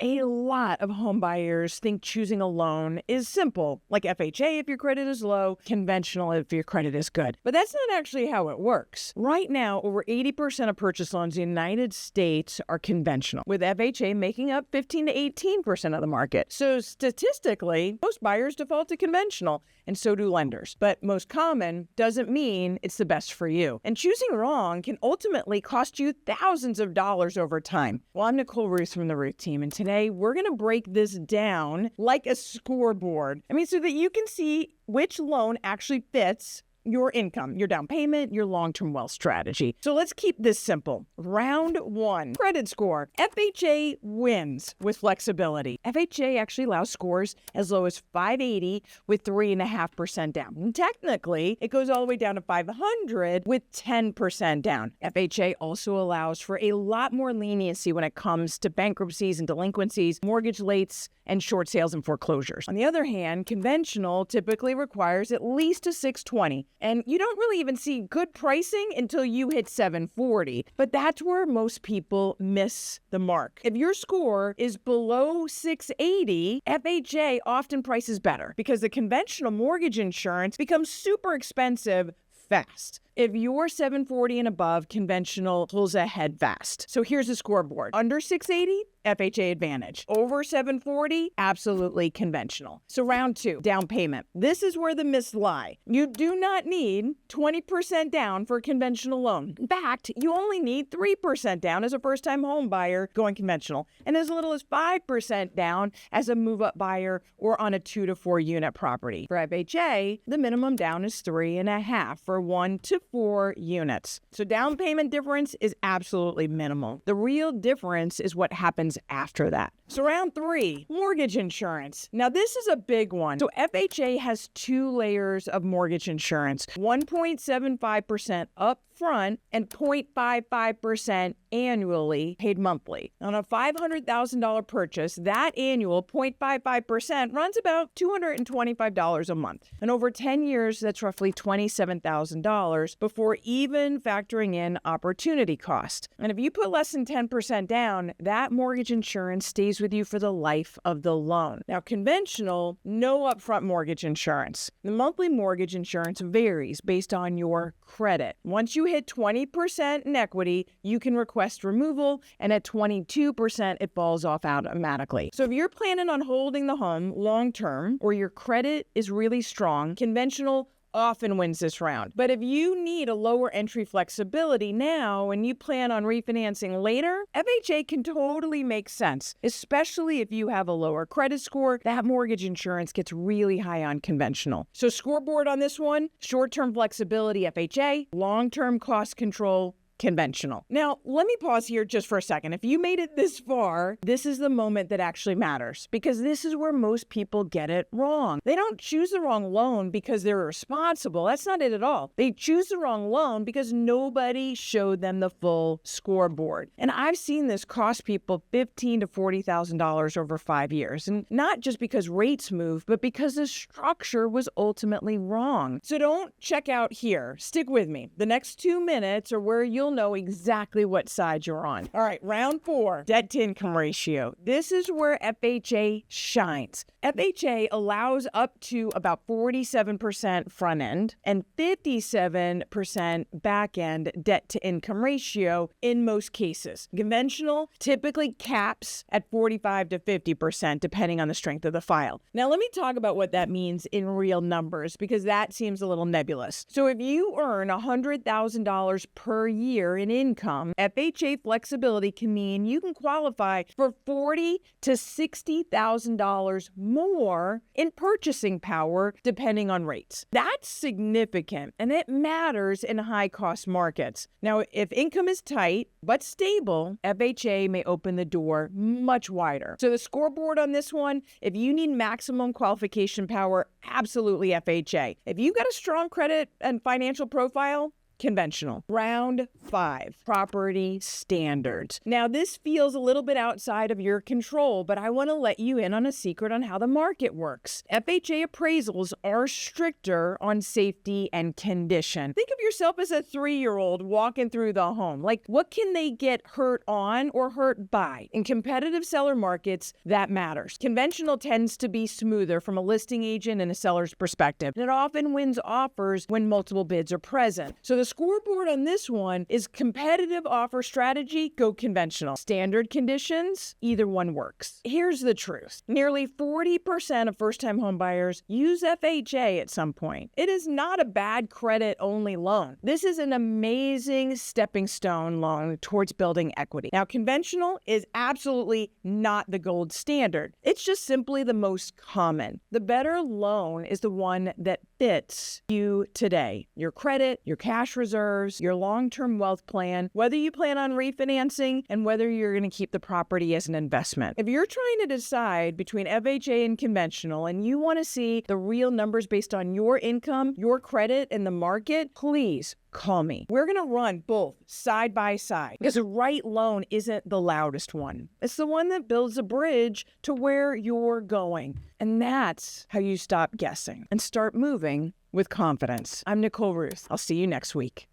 A lot of home buyers think choosing a loan is simple, like FHA if your credit is low, conventional if your credit is good. But that's not actually how it works. Right now, over 80% of purchase loans in the United States are conventional, with FHA making up 15 to 18% of the market. So statistically, most buyers default to conventional, and so do lenders. But most common doesn't mean it's the best for you. And choosing wrong can ultimately cost you thousands of dollars over time. Well, I'm Nicole Ruth from the Ruth team, and today we're going to break this down like a scoreboard. So that you can see which loan actually fits your income, your down payment, your long-term wealth strategy. So let's keep this simple. Round one, credit score. FHA wins with flexibility. FHA actually allows scores as low as 580 with 3.5% down. And technically, it goes all the way down to 500 with 10% down. FHA also allows for a lot more leniency when it comes to bankruptcies and delinquencies, mortgage lates, and short sales and foreclosures. On the other hand, conventional typically requires at least a 620. And you don't really even see good pricing until you hit 740. But that's where most people miss the mark. If your score is below 680, FHA often prices better because the conventional mortgage insurance becomes super expensive fast. If you're 740 and above, conventional pulls ahead fast. So here's the scoreboard. Under 680, FHA advantage. Over 740, absolutely conventional. So round two, down payment. This is where the myths lie. You do not need 20% down for a conventional loan. In fact, you only need 3% down as a first-time home buyer going conventional, and as little as 5% down as a move-up buyer or on a 2 to 4 unit property. For FHA, the minimum down is 3.5 for 1 to 4 units. So down payment difference is absolutely minimal. The real difference is what happens after that. So round three, mortgage insurance. Now this is a big one. So FHA has 2 layers of mortgage insurance, 1.75% up front and 0.55% annually paid monthly. On a $500,000 purchase, that annual 0.55% runs about $225 a month. And over 10 years, that's roughly $27,000 before even factoring in opportunity cost. And if you put less than 10% down, that mortgage insurance stays with you for the life of the loan. Now, conventional, no upfront mortgage insurance. The monthly mortgage insurance varies based on your credit. Once you hit 20% in equity, you can request removal, and at 22%, it falls off automatically. So if you're planning on holding the home long-term or your credit is really strong, conventional often wins this round. But if you need a lower entry flexibility now and you plan on refinancing later, FHA can totally make sense, especially if you have a lower credit score. That mortgage insurance gets really high on conventional. So scoreboard on this one, short-term flexibility FHA, long-term cost control conventional. Now, let me pause here just for a second. If you made it this far, this is the moment that actually matters, because this is where most people get it wrong. They don't choose the wrong loan because they're irresponsible. That's not it at all. They choose the wrong loan because nobody showed them the full scoreboard. And I've seen this cost people $15,000 to $40,000 over 5 years. And not just because rates move, but because the structure was ultimately wrong. So don't check out here. Stick with me. The next 2 minutes are where you'll know exactly what side you're on. All right, round 4, debt to income ratio. This is where FHA shines. FHA allows up to about 47% front end and 57% back end debt to income ratio in most cases. Conventional typically caps at 45 to 50% depending on the strength of the file. Now let me talk about what that means in real numbers, because that seems a little nebulous. So if you earn $100,000 per year in income, FHA flexibility can mean you can qualify for $40,000 to $60,000 more in purchasing power depending on rates. That's significant, and it matters in high-cost markets. Now, if income is tight but stable, FHA may open the door much wider. So the scoreboard on this one, if you need maximum qualification power, absolutely FHA. If you've got a strong credit and financial profile, conventional. Round 5, property standards. Now, this feels a little bit outside of your control, but I want to let you in on a secret on how the market works. FHA appraisals are stricter on safety and condition. Think of yourself as a 3-year-old walking through the home. Like, what can they get hurt on or hurt by? In competitive seller markets, that matters. Conventional tends to be smoother from a listing agent and a seller's perspective. And it often wins offers when multiple bids are present. So the scoreboard on this one is competitive offer strategy, go conventional. Standard conditions, either one works. Here's the truth. Nearly 40% of first-time homebuyers use FHA at some point. It is not a bad credit-only loan. This is an amazing stepping stone loan towards building equity. Now, conventional is absolutely not the gold standard. It's just simply the most common. The better loan is the one that fits you today. Your credit, your cash reserves, your long-term wealth plan, whether you plan on refinancing and whether you're going to keep the property as an investment. If you're trying to decide between FHA and conventional and you want to see the real numbers based on your income, your credit, and the market, please call me. We're going to run both side by side because the right loan isn't the loudest one. It's the one that builds a bridge to where you're going. And that's how you stop guessing and start moving with confidence. I'm Nicole Ruth. I'll see you next week.